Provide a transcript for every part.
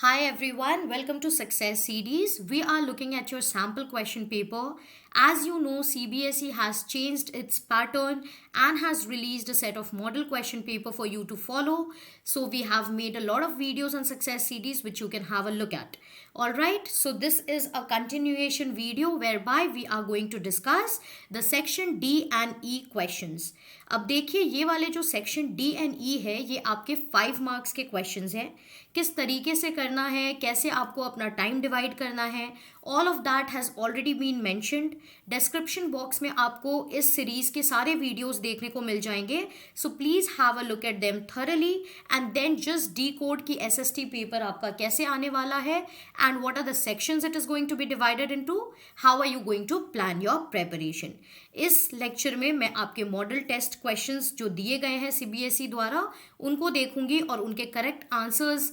Hi everyone, welcome to Success Series. We are looking at your sample question paper. As you know, CBSE has changed its pattern and has released a set of model question paper for you to follow. So we have made a lot of videos on Success Series which you can have a look at. Alright, so this is a continuation video whereby we are going to discuss the section D and E questions. अब देखिए ये वाले जो section D and ई है ये आपके 5 marks के questions हैं. किस तरीके से करना है, कैसे आपको अपना टाइम डिवाइड करना है, all of that has already been mentioned. Description box में आपको इस सीरीज के सारे वीडियोस देखने को मिल जाएंगे. So please have a look at them thoroughly and then just decode की एसएसटी पेपर आपका कैसे आने वाला है and what are the sections it is going to be divided into, how are you going to plan your preparation. इस lecture में मैं आपके मॉडल टेस्ट क्वेश्चंस जो दिए गए हैं सीबीएसई द्वारा उनको देखूंगी और उनके करेक्ट आंसर्स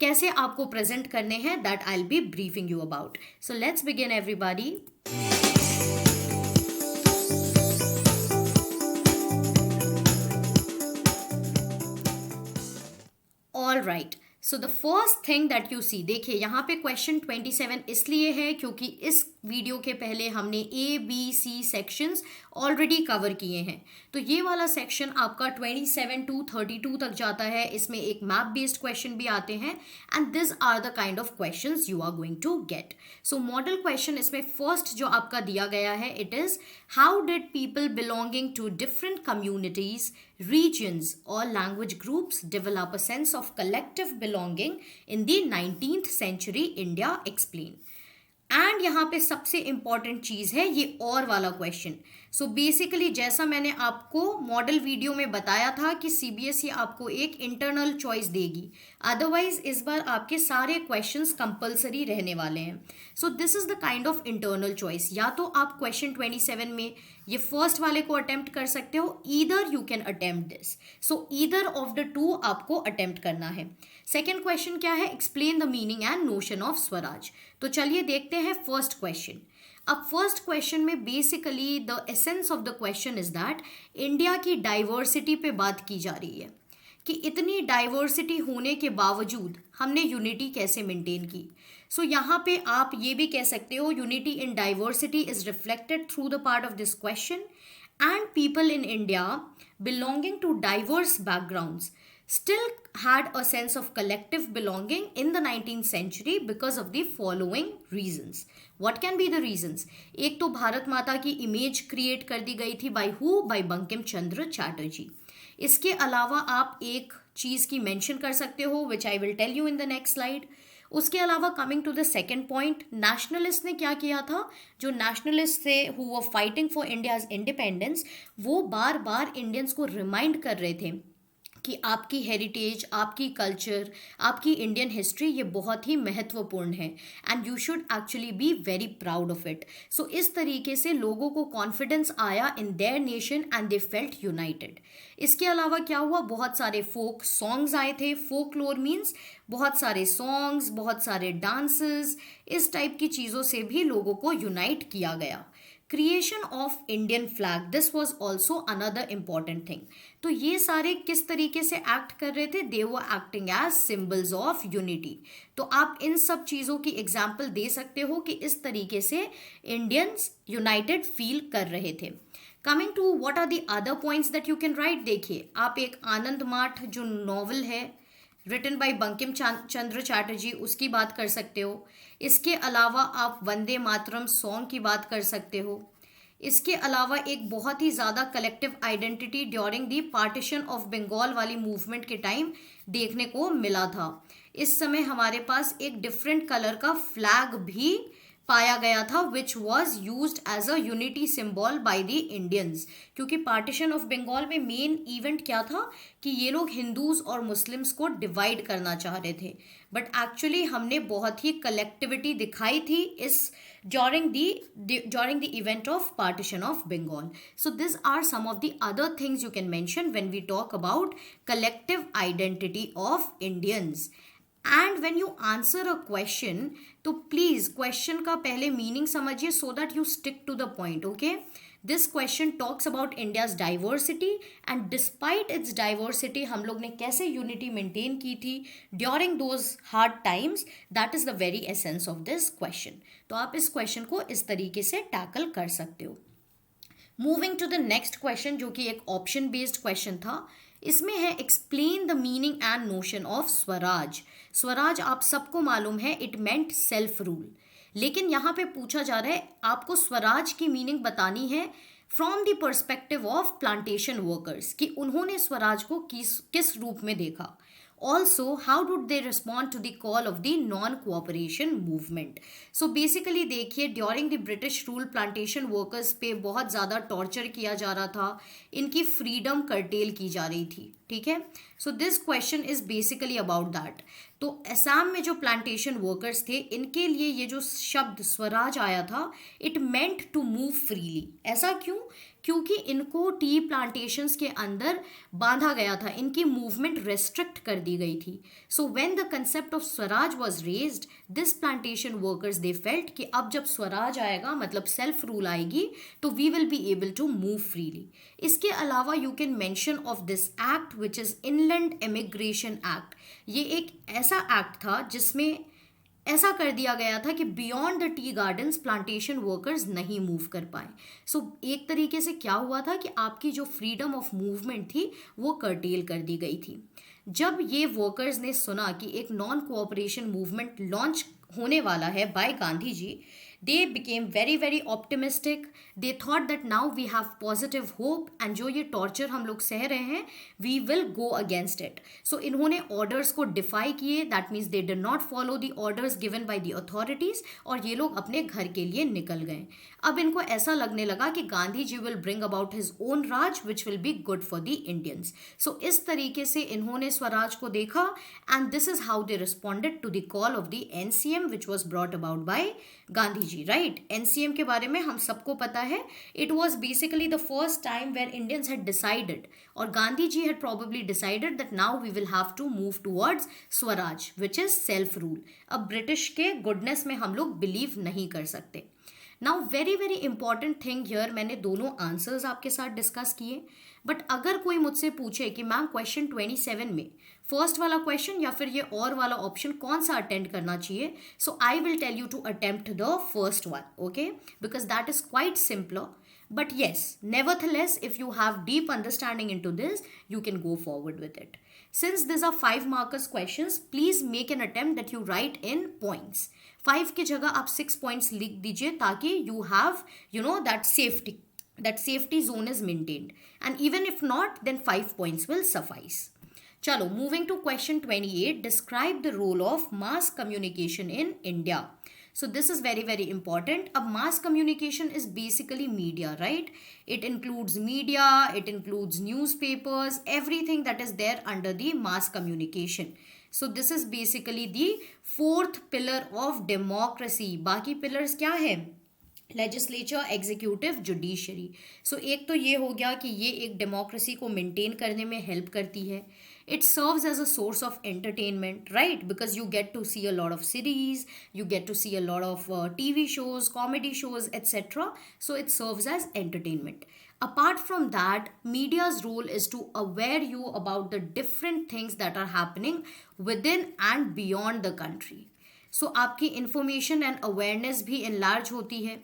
कैसे आपको प्रेजेंट करने हैं that I will be briefing you about. So let's begin everybody. All right, so the first thing that you see, देखिए यहाँ पे क्वेश्चन 27 इसलिए है क्योंकि इस वीडियो के पहले हमने A B C sections already cover किए हैं. तो ये वाला सेक्शन आपका 27 टू 32 तक जाता है. इसमें एक मैप बेस्ड क्वेश्चन भी आते हैं and this are the kind of questions you are going to get. So model question इसमें फर्स्ट जो आपका दिया गया है, it is how did people belonging to different communities, regions or language groups develop a sense of collective belonging in the 19th century India? Explain. And यहाँ पे सबसे important चीज़ है ये और वाला क्वेश्चन. सो बेसिकली जैसा मैंने आपको मॉडल वीडियो में बताया था कि सीबीएसई आपको एक इंटरनल चॉइस देगी, अदरवाइज इस बार आपके सारे क्वेश्चंस कंपलसरी रहने वाले हैं. So this is the kind of internal choice. या तो आप क्वेश्चन 27 में ये फर्स्ट वाले को अटेम्प्ट कर सकते हो, either you can attempt this. So either of the two आपको अटेम्प्ट करना है. सेकेंड क्वेश्चन क्या है, explain the meaning and notion of Swaraj. तो चलिए देखते हैं फर्स्ट क्वेश्चन. अब फर्स्ट क्वेश्चन में basically the essence of the question is that India की डाइवर्सिटी पे बात की जा रही है कि इतनी डाइवर्सिटी होने के बावजूद हमने यूनिटी कैसे मेंटेन की. सो यहाँ पे आप ये भी कह सकते हो unity in diversity is reflected through the part of this question and people in India belonging to diverse backgrounds still had a sense of collective belonging in the 19th century because of the following reasons. What can be the reasons? एक तो भारत माता की image create कर दी गई थी by who? by Bankim Chandra Chatterjee. इसके अलावा आप एक चीज़ की मेंशन कर सकते हो which I will tell you in the next slide. उसके अलावा coming to the second point, nationalist ने क्या किया था, जो नेशनलिस्ट थे who were fighting for India's independence, वो बार बार इंडियंस को रिमाइंड कर रहे थे कि आपकी हेरिटेज, आपकी कल्चर, आपकी इंडियन हिस्ट्री ये बहुत ही महत्वपूर्ण है and you should actually be very proud of it. So इस तरीके से लोगों को कॉन्फिडेंस आया in their nation and they felt united. इसके अलावा क्या हुआ, बहुत सारे फोक सॉन्ग्स आए थे. फोकलोर मीन्स बहुत सारे सॉन्ग्स, बहुत सारे डांसेस, इस टाइप की चीज़ों से भी लोगों को यूनाइट किया गया. Creation of Indian flag, this was also another important thing. तो ये सारे किस तरीके से एक्ट कर रहे थे, they were acting as symbols of unity. तो आप इन सब चीज़ों की एग्जाम्पल दे सकते हो कि इस तरीके से इंडियंस यूनाइटेड फील कर रहे थे. Coming to what are the other points that you can write, देखिए आप एक आनंद माठ जो नॉवल है रिटन बाय बंकिम चंद्र चैटर्जी उसकी बात कर सकते हो. इसके अलावा आप वंदे मातरम सॉन्ग की बात कर सकते हो. इसके अलावा एक बहुत ही ज़्यादा collective identity during the partition of Bengal वाली मूवमेंट के टाइम देखने को मिला था. इस समय हमारे पास एक डिफरेंट कलर का फ्लैग भी पाया गया था which was used as a unity symbol by the Indians. क्योंकि पार्टीशन ऑफ बंगाल में मेन इवेंट क्या था कि ये लोग हिंदूज और मुस्लिम्स को डिवाइड करना चाह रहे थे, बट एक्चुअली हमने बहुत ही कलेक्टिविटी दिखाई थी इस during the event of partition of Bengal. So these are some of the other things you can mention when we talk about collective identity of Indians. And when you answer a question तो please question का पहले meaning समझिए so that you stick to the point. Okay, this question talks about India's diversity and despite its diversity हम लोग ने कैसे unity maintain की थी during those hard times, that is the very essence of this question. तो आप इस question को इस तरीके से टैकल कर सकते हो. Moving to the next question जो कि एक ऑप्शन बेस्ड क्वेश्चन था. इसमें है explain the meaning and notion of swaraj. Swaraj आप सबको मालूम है इट मेंट सेल्फ रूल, लेकिन यहाँ पे पूछा जा रहा है आपको स्वराज की मीनिंग बतानी है from the perspective of plantation workers कि उन्होंने स्वराज को किस रूप में देखा. Also, how did they respond to the call of the non-cooperation movement? So basically देखिए during the British rule plantation workers पे बहुत ज़्यादा टॉर्चर किया जा रहा था, इनकी फ्रीडम कर्टेल की जा रही थी. ठीक है, so this question is basically about that. तो असम में जो प्लांटेशन वर्कर्स थे इनके लिए ये जो शब्द स्वराज आया था it meant to move freely. ऐसा क्यों? क्योंकि इनको टी प्लांटेशंस के अंदर बांधा गया था, इनकी मूवमेंट रेस्ट्रिक्ट कर दी गई थी. So when the concept of Swaraj was raised this plantation workers they felt कि अब जब स्वराज आएगा मतलब सेल्फ रूल आएगी तो we will be able to move freely. इसके अलावा you can mention of this act which is inland immigration act. ये एक ऐसा एक्ट था जिसमें ऐसा कर दिया गया था कि beyond the tea gardens plantation workers नहीं मूव कर पाए. सो एक तरीके से क्या हुआ था कि आपकी जो फ्रीडम ऑफ मूवमेंट थी वो कर्टेल कर दी गई थी. जब ये वर्कर्स ने सुना कि एक नॉन कोऑपरेशन मूवमेंट लॉन्च होने वाला है by Gandhi ji, they became very very optimistic. they thought that now we have positive hope and जो ये टॉर्चर हम लोग सह रहे हैं we will go against it. so इन्होंने ऑर्डर्स को डिफाई किए, that means they did not follow the orders given by the authorities और ये लोग अपने घर के लिए निकल गए. अब इनको ऐसा लगने लगा कि Gandhi ji will bring about his own Raj which will be good for the Indians. so इस तरीके से इन्होंने स्वराज को देखा and this is how they responded to the call of the NCM which was brought about by Gandhi ji. Right, NCM के बारे में हम सबको पता है. It was basically the first time where Indians had decided और Gandhi ji had probably decided that now we will have to move towards swaraj which is self rule. अब British के गुडनेस में हम लोग बिलीव नहीं कर सकते. Now very very important thing here, मैंने दोनों आंसर्स आपके साथ डिस्कस किए, बट अगर कोई मुझसे पूछे कि मैम क्वेश्चन 27 में फर्स्ट वाला क्वेश्चन या फिर ये और वाला ऑप्शन कौन सा अटेंड करना चाहिए, so I will tell you to attempt the first one, okay, because that is quite simpler. But yes, nevertheless, if you have deep understanding into this, you can go forward with it. Since these are 5 markers questions, please make an attempt that you write in points. 5 की जगह आप 6 points लिख दीजिए ताकि you have, that safety zone is maintained. And even if not, then 5 points will suffice. चलो, moving to question 28, describe the role of mass communication in India. So this is very very important. अब mass communication is basically media, right? It includes media, it includes newspapers, everything that is there under the mass communication. So this is basically the 4th pillar of democracy. बाकी pillars क्या है? Legislature, executive, judiciary. सो एक तो ये हो गया कि ये एक डेमोक्रेसी को मेंटेन करने में हेल्प करती है. It serves as a source of entertainment, right, because you get to see a lot of series, you get to see a lot of TV shows, comedy shows, etc. So it serves as entertainment. Apart from that, media's role is to aware you about the different things that are happening within and beyond the country. So आपकी information and awareness भी enlarge होती है.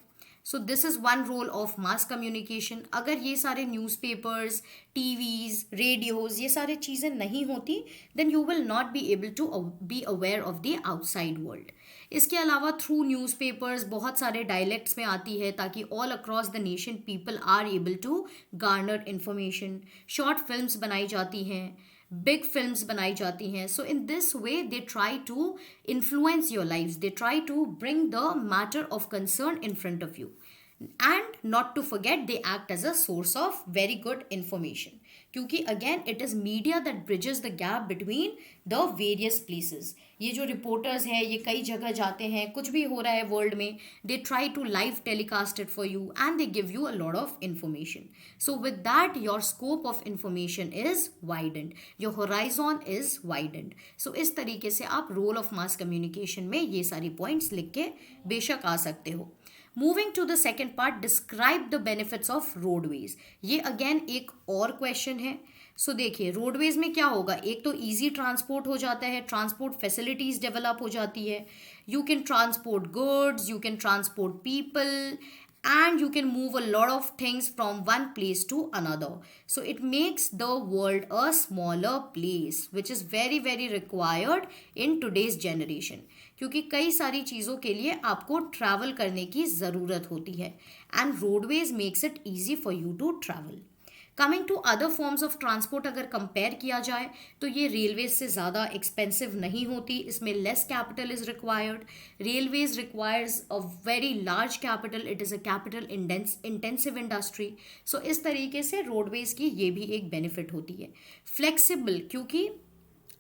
So this is one role of mass communication. अगर ये सारे newspapers, TVs, radios, ये सारे चीज़ें नहीं होती, then you will not be able to be aware of the outside world. इसके अलावा थ्रू न्यूज़पेपर्स बहुत सारे डायलेक्ट्स में आती है ताकि all across the nation people are able to garner information. Short films बनाई जाती हैं, बिग फिल्म्स बनाई जाती हैं. So in this way they try to influence your lives, they try to bring the matter of concern in front of you. And not to forget, they act as a source of very good information. क्योंकि again it is media that bridges the gap between the various places. ये जो reporters हैं ये कई जगह जाते हैं, कुछ भी हो रहा है वर्ल्ड में, they try to live telecast it for you and they give you a lot of information. So with that your scope of information is widened, your horizon is widened. So इस तरीके से आप role of mass communication में ये सारी points लिख के बेशक आ सकते हो. Moving to the second part, describe the benefits of roadways. ये अगेन एक और क्वेश्चन है। सो देखिए रोडवेज में क्या होगा, एक तो इजी ट्रांसपोर्ट हो जाता है, ट्रांसपोर्ट फैसिलिटीज डेवलप हो जाती है, you can transport goods, you can transport people, and you can move a lot of things from one place to another. So it makes the world a smaller place, which is very very required in today's generation, क्योंकि कई सारी चीज़ों के लिए आपको travel करने की ज़रूरत होती है, and roadways makes it easy for you to travel. Coming to other forms of transport अगर कंपेयर किया जाए तो ये रेलवेज से ज़्यादा एक्सपेंसिव नहीं होती, इसमें less capital is required. Railways requires a very large capital, it is a capital intensive industry. So इस तरीके से रोडवेज की ये भी एक बेनिफिट होती है। फ्लेक्सिबल, क्योंकि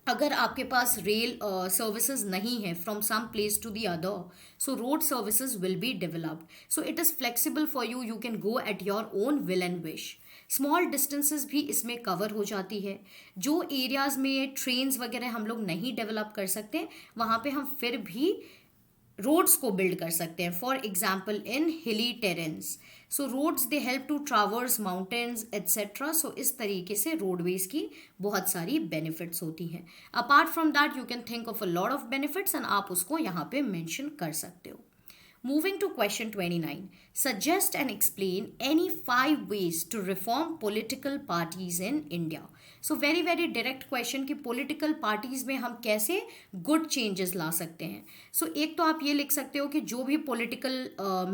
अगर आपके पास रेल सर्विसेज नहीं है from some place to the other, so road services will be developed, so it is flexible for you, you can go at your own will and wish. Small distances भी इसमें cover हो जाती है। जो areas में trains वगैरह हम लोग नहीं डेवलप कर सकते, वहाँ पे हम फिर भी रोड्स को बिल्ड कर सकते हैं, for example in hilly terrains. So roads they help to traverse mountains etcetera. So इस तरीके से रोडवेज की बहुत सारी बेनिफिट्स होती हैं। Apart from that you can think of a lot of benefits and आप उसको यहाँ पे मेंशन कर सकते हो। Moving to question 29, suggest and explain any 5 ways to reform political parties in India. So very very direct question कि political parties में हम कैसे good changes ला सकते हैं। So एक तो आप ये लिख सकते हो कि जो भी political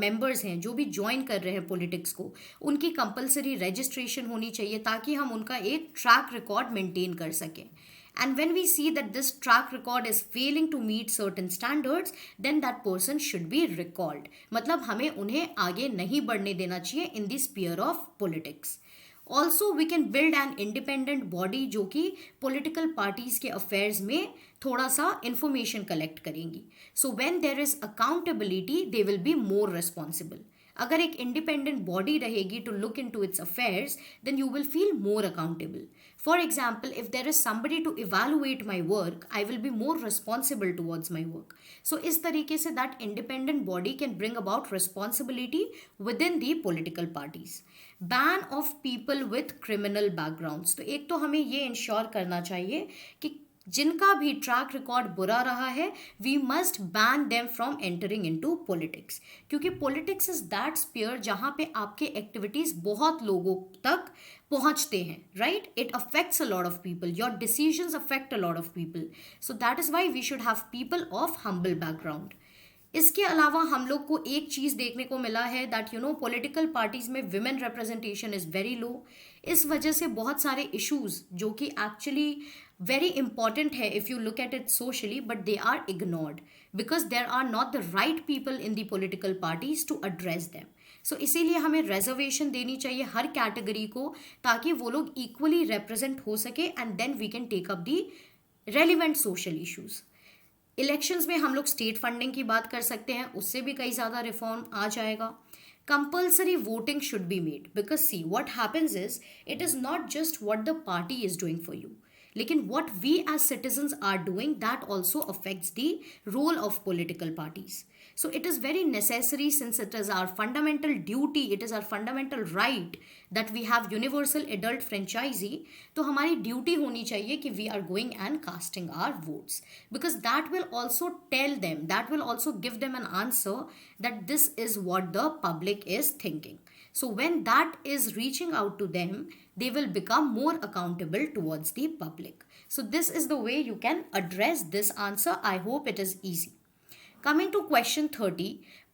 members हैं, जो भी join कर रहे हैं politics को, उनकी compulsory registration होनी चाहिए ताकि हम उनका एक track record maintain कर सकें। And when we see that this track record is failing to meet certain standards, then that person should be recalled. मतलब हमें उन्हें आगे नहीं बढ़ने देना चाहिए in the sphere of politics. Also we can build an independent body जो कि political parties के affairs में थोड़ा सा information collect करेंगी. So when there is accountability, they will be more responsible. अगर एक इंडिपेंडेंट बॉडी रहेगी to look in to its affairs, then you will feel more accountable. For example, if there is somebody to evaluate my work, I will be more responsible towards my work. So इस तरीके से that independent body can bring about responsibility within the political parties. Ban of people with criminal backgrounds, तो एक तो हमें ये ensure करना चाहिए कि जिनका भी ट्रैक रिकॉर्ड बुरा रहा है, we must ban them from entering into politics, क्योंकि पॉलिटिक्स इज दैट स्पीयर जहाँ पे आपके एक्टिविटीज बहुत लोगों तक पहुँचते हैं, right? It affects a lot of people, your decisions affect a lot of people. So that is why we should have people of humble background. इसके अलावा हम लोग को एक चीज़ देखने को मिला है that you know political parties में women representation is very low. इस वजह से बहुत सारे इश्यूज जो कि एक्चुअली very important है if you look at it socially, but they are ignored because there are not the right people in the political parties to address them. So इसीलिए हमें reservation देनी चाहिए हर कैटेगरी को ताकि वो लोग equally represent हो सके and then we can take up the relevant social issues. Elections में हम लोग स्टेट फंडिंग की बात कर सकते हैं, उससे भी कई ज़्यादा रिफॉर्म आ जाएगा. Compulsory voting should be made because see what happens is it is not just what the party is doing for you, लेकिन what we as citizens are doing that also affects the role of political parties. So it is very necessary, since it is our fundamental duty, it is our fundamental right that we have universal adult franchisee. तो हमारी duty होनी चाहिए कि we are going and casting our votes, because that will also tell them, that will also give them an answer that this is what the public is thinking. So when that is reaching out to them, they will become more accountable towards the public. So this is the way you can address this answer. I hope it is easy. Coming to question 30,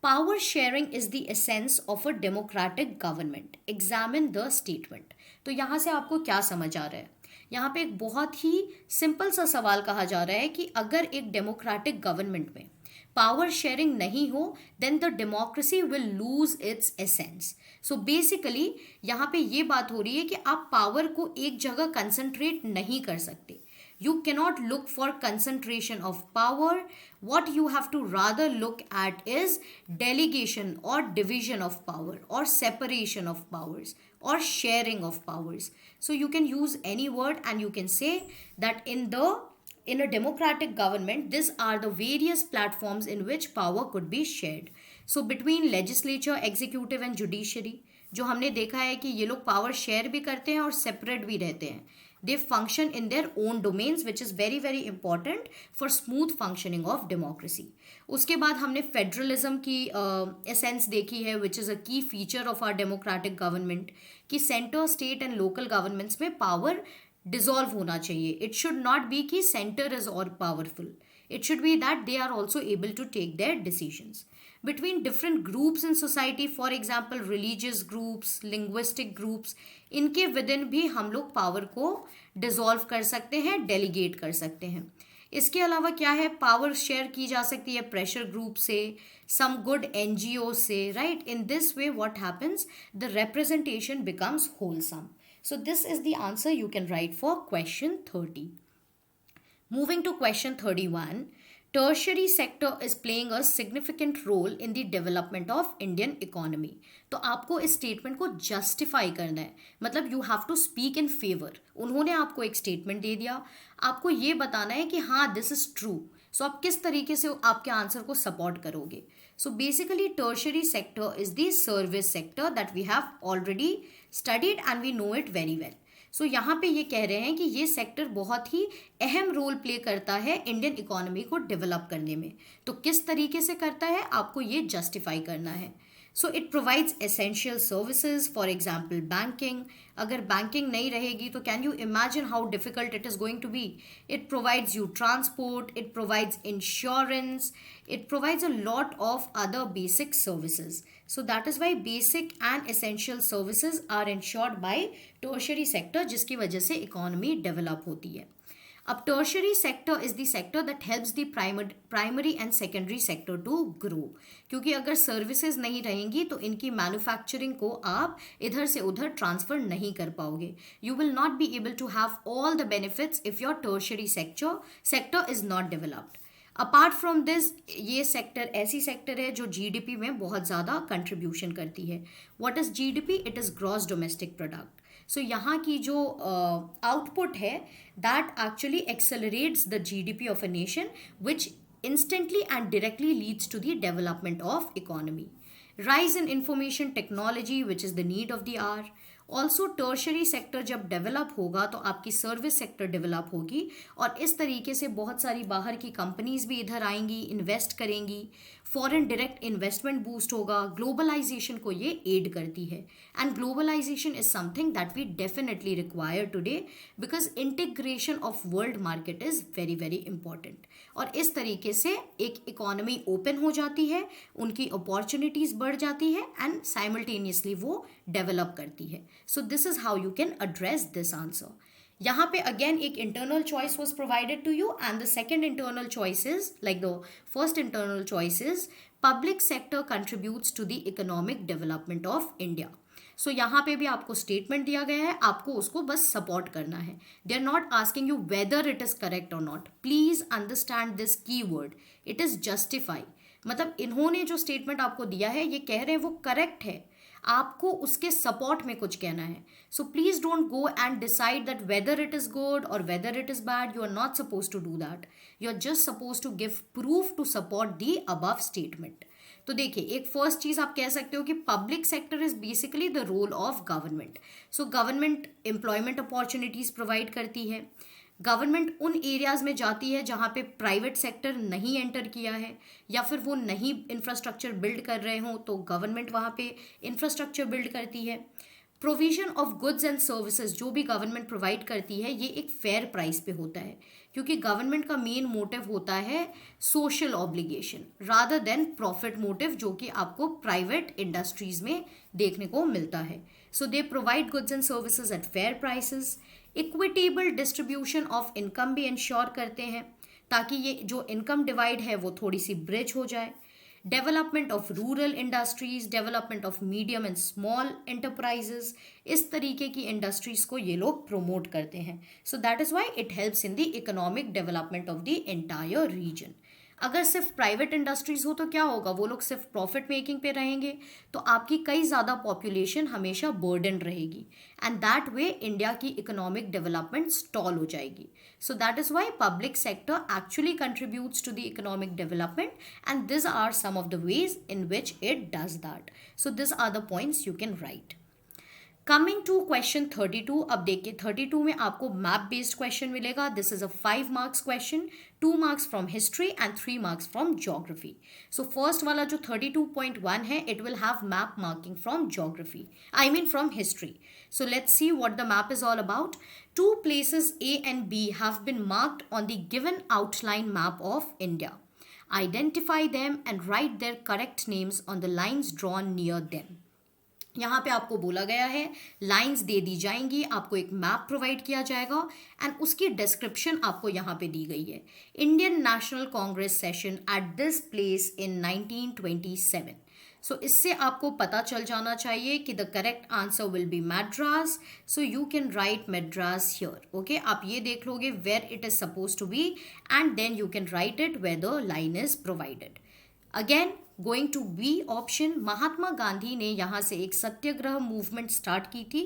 power sharing is the essence of a democratic government. Examine the statement. तो यहाँ से आपको क्या समझ आ रहा है? यहाँ पे एक बहुत ही सिंपल सा सवाल कहा जा रहा है कि अगर एक डेमोक्रेटिक गवर्नमेंट में पावर शेयरिंग नहीं हो, then the democracy will lose its essence. So basically यहाँ पे ये बात हो रही है कि आप पावर को एक जगह कंसंट्रेट नहीं कर सकते. You cannot look for concentration of power. What you have to rather look at is delegation or division of power or separation of powers or sharing of powers. So you can use any word and you can say that in a democratic government, these are the various platforms in which power could be shared. So between legislature, executive and judiciary, जो हमने देखा है कि ये लोग power share भी करते हैं और सेपरेट भी रहते हैं. They function in their own domains which is very very important for smooth functioning of democracy. उसके बाद हमने फेडरलिज्म की एसेंस देखी है विच is a key feature of our democratic government, कि centre, state and local governments में power dissolve होना चाहिए. इट शुड नॉट बी कि सेंटर इज और powerful. It should be that they are also able to take their decisions. Between different groups in society, for example religious groups, linguistic groups, इनके within भी हम लोग power को dissolve कर सकते हैं, डेलीगेट कर सकते हैं. इसके अलावा क्या है, पावर शेयर की जा सकती है प्रेशर ग्रुप से, सम गुड NGO से, right. In this way what happens, the representation becomes wholesome. So this is the answer you can write for question 30. Moving to question 31, tertiary sector is playing a significant role in the development of Indian economy. तो आपको इस statement को justify करना है, मतलब you have to speak in favour. उन्होंने आपको एक स्टेटमेंट दे दिया, आपको ये बताना है कि हाँ दिस इज ट्रू. सो आप किस तरीके से आपके आंसर को सपोर्ट करोगे. So basically tertiary sector is the service sector that we have already studied and we know it very well. So यहाँ पे ये कह रहे हैं कि ये सेक्टर बहुत ही अहम रोल प्ले करता है इंडियन इकोनॉमी को डेवलप करने में. तो किस तरीके से करता है आपको ये जस्टिफाई करना है. So it provides essential services, for example banking. अगर बैंकिंग नहीं रहेगी तो can you imagine how difficult it is going to be. It provides you transport, it provides insurance, it provides a lot of other basic services. So that is why basic and essential services are ensured by tertiary sector, जिसकी वजह से economy develop होती है. अब tertiary sector is the sector that helps the primary and secondary sector to grow. क्योंकि अगर services नहीं रहेंगी तो इनकी manufacturing को आप इधर से उधर transfer नहीं कर पाओगे. You will not be able to have all the benefits if your tertiary sector is not developed. Apart from this, ये सेक्टर ऐसी सेक्टर है जो GDP में बहुत ज़्यादा कंट्रीब्यूशन करती है. What is GDP? It is gross domestic product. So यहाँ की जो आउटपुट है that actually accelerates the GDP of a nation, which instantly and directly leads to the development of economy. Rise in information technology which is the need of the hour. Also tertiary sector जब develop होगा तो आपकी service sector develop होगी और इस तरीके से बहुत सारी बाहर की कंपनीज भी इधर आएंगी, इन्वेस्ट करेंगी, फॉरेन डायरेक्ट इन्वेस्टमेंट बूस्ट होगा. ग्लोबलाइजेशन को ये एड करती है and globalization is something that we definitely require today because integration of world market is very very important. और इस तरीके से एक इकोनॉमी ओपन हो जाती है, उनकी अपॉर्चुनिटीज़ बढ़ जाती है एंड साइमल्टेनियसली वो डेवलप करती है. So this is how you can address this answer. यहाँ पे again एक internal choice was provided to you and the second internal choice is like the first internal choice is public sector contributes to the economic development of India. So यहाँ पे भी आपको statement दिया गया है, आपको उसको बस support करना है. They are not asking you whether it is correct or not. Please understand this keyword. It is justify. मतलब इन्होंने जो statement आपको दिया है ये कह रहे हैं वो correct है, आपको उसके सपोर्ट में कुछ कहना है. So please don't go and decide that whether it is good or whether it is bad. You are not suppose to do that. You are just suppose to give proof to support the above statement. तो देखिए, एक first चीज आप कह सकते हो कि public sector is basically the role of government. So government employment opportunities provide करती है. गवर्नमेंट उन एरियाज़ में जाती है जहाँ पे प्राइवेट सेक्टर नहीं एंटर किया है या फिर वो नहीं इंफ्रास्ट्रक्चर बिल्ड कर रहे हों, तो गवर्नमेंट वहाँ पे इंफ्रास्ट्रक्चर बिल्ड करती है. Provision of goods and services जो भी गवर्नमेंट प्रोवाइड करती है ये एक फेयर प्राइस पे होता है, क्योंकि गवर्नमेंट का मेन मोटिव होता है social obligation rather than profit motive, जो कि आपको प्राइवेट इंडस्ट्रीज में देखने को मिलता है. So they provide goods and services at fair prices. Equitable distribution of income भी इंश्योर करते हैं ताकि ये जो इनकम डिवाइड है वो थोड़ी सी ब्रिज हो जाए. Development of rural industries, development of medium and small enterprises, इस तरीके की इंडस्ट्रीज को ये लोग प्रमोट करते हैं. सो that is why it helps in the economic development of the entire reason. अगर सिर्फ प्राइवेट इंडस्ट्रीज हो तो क्या होगा, वो लोग सिर्फ प्रॉफिट मेकिंग पे रहेंगे, तो आपकी कई ज़्यादा पॉपुलेशन हमेशा बर्डन रहेगी, एंड दैट वे इंडिया की इकोनॉमिक डेवलपमेंट स्टॉल हो जाएगी. So that is why public sector actually contributes to the economic development, and this are some of the ways in which it does that. So this are the points you can write. Coming to question 32. अब देखिए 32 में आपको map based question मिलेगा. This is a 5 marks question, 2 marks from history and 3 marks from geography. So first वाला जो 32.1 है, it will have map marking from geography, I mean from history. So let's see what the map is all about. Two places A and B have been marked on the given outline map of India. Identify them and write their correct names on the lines drawn near them. यहाँ पे आपको बोला गया है, lines दे दी जाएंगी, आपको एक map provide किया जाएगा एंड उसकी डिस्क्रिप्शन आपको यहाँ पे दी गई है. Indian National Congress session at this place in 1927. So इससे आपको पता चल जाना चाहिए कि the correct answer will be Madras. So you can write Madras here. Okay, आप ये देख लोगे where it is suppose to be and then you can write it where the line is provided. Again going to be option, Mahatma Gandhi ने यहाँ से एक सत्याग्रह movement start की थी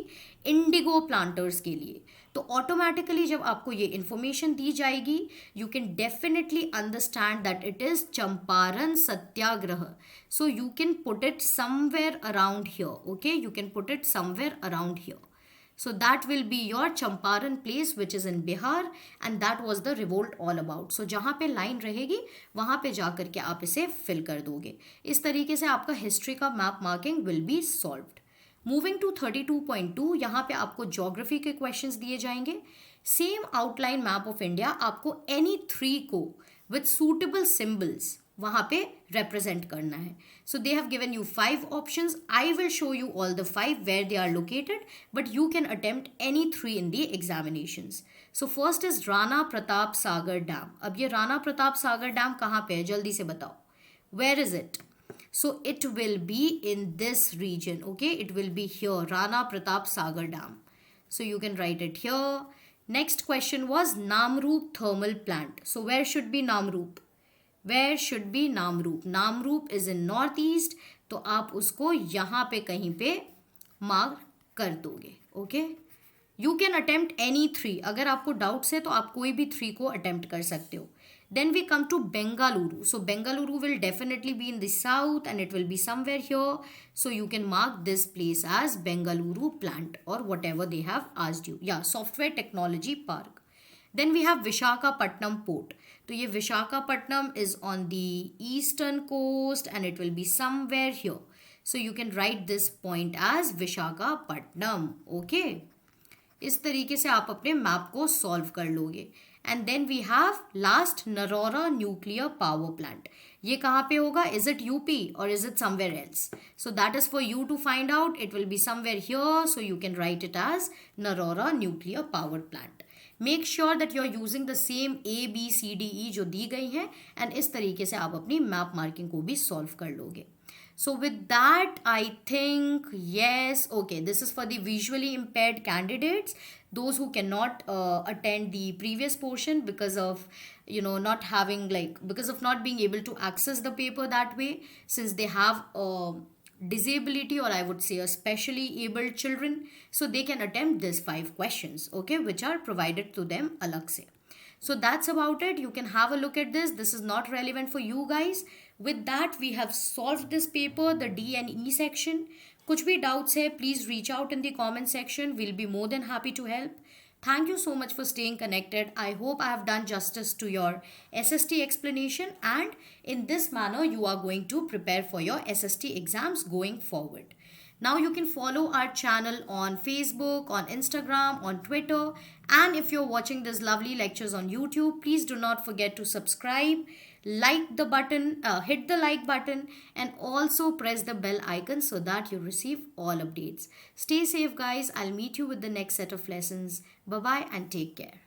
इंडिगो प्लांटर्स के लिए. तो ऑटोमेटिकली जब आपको ये इंफॉर्मेशन दी जाएगी, you can definitely understand that it is Champaran Satyagraha. So you can put it somewhere around here. Okay, you can put it somewhere around here. So that will be your Champaran place which is in Bihar, and that was the revolt all about. So जहाँ पे line रहेगी वहाँ पे जा करके आप इसे fill कर दोगे. इस तरीके से आपका हिस्ट्री का map marking will be solved. Moving to 32.2, यहाँ पे आपको ज्योग्राफी के क्वेश्चंस दिए जाएंगे. Same outline map of India, आपको एनी 3 को विथ सूटेबल सिम्बल्स वहाँ पे represent करना है. So they have given you 5 options. I will show you all the 5 where they are located, but you can attempt any 3 in the examinations. So first is Rana Pratap Sagar Dam. अब ये Rana Pratap Sagar Dam कहाँ पे है, जल्दी से बताओ. Where is it? So it will be in this region. Okay, it will be here, Rana Pratap Sagar Dam. So you can write it here. Next question was Namrup Thermal Plant. So where should be Namrup? Where should be Namrup? Namrup is in north east, तो आप उसको यहाँ पे कहीं पे mark कर दोगे. Okay, you can attempt any 3. अगर आपको डाउट्स है तो आप कोई भी 3 को अटेम्प्ट कर सकते हो. Then we come to Bengaluru. So Bengaluru will definitely be in the south and it will be somewhere here. So you can mark this place as Bengaluru plant or whatever they have asked you. Yeah, Software Technology Park. Then we have Vishakhapatnam Port. तो ये Visakhapatnam is on the eastern coast and it will be somewhere here. So you can write this point as Visakhapatnam. Okay, इस तरीके से आप अपने map को solve कर लोगे. And then we have last Narora nuclear power plant. ये कहाँ पे होगा? इज इट यूपी और is it somewhere else? So that is for you to find out. It will be somewhere here, so you can write it as Narora nuclear power plant. Make sure that you are using the same ABCDE जो दी गई हैं, and इस तरीके से आप अपनी map marking को भी सॉल्व कर लोगे. So with that I think yes, okay, this is for the visually impaired candidates, those who cannot attend the previous portion because of not having because of not being able to access the paper that way, since they have disability, or I would say a specially abled children, so they can attempt this 5 questions, okay, which are provided to them alag se. So that's about it. You can have a look at this. This is not relevant for you guys. With that, we have solved this paper, the D and E section. कुछ भी doubts है, please reach out in the comment section. We'll be more than happy to help. Thank you so much for staying connected. I hope I have done justice to your SST explanation, and in this manner you are going to prepare for your SST exams going forward. Now you can follow our channel on Facebook, on Instagram, on Twitter, and if you're watching these lovely lectures on YouTube, please do not forget to subscribe, like the button, hit the like button, and also press the bell icon so that you receive all updates. Stay safe guys. I'll meet you with the next set of lessons. Bye bye and take care.